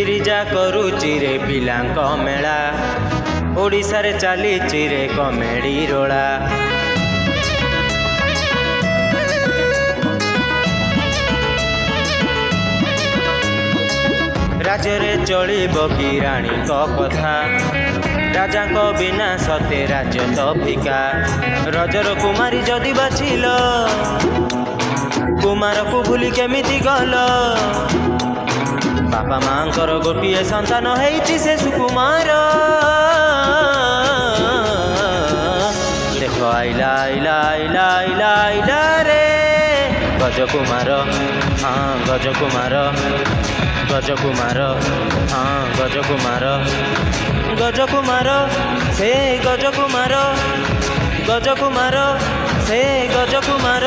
गिरिजा करुची रे पिलांक मेला ओडिशा रे चलीची रे कमेडी रोला। राज्य रे चलिब कि रानी कथा राजा को बिना सते राज्य तो फिका। रजर कुमारी जदि बाछिल कुमार को भूली केमिति गल। बापा मांकर गोटे संतान है से सुकुमार। देख आइला आइला आइला आइला आइला रे गजकुमार। हाँ गजकुमार गजकुमार हाँ गजकुमार गजकुमार से गजकुमार गजकुमार से गजकुमार।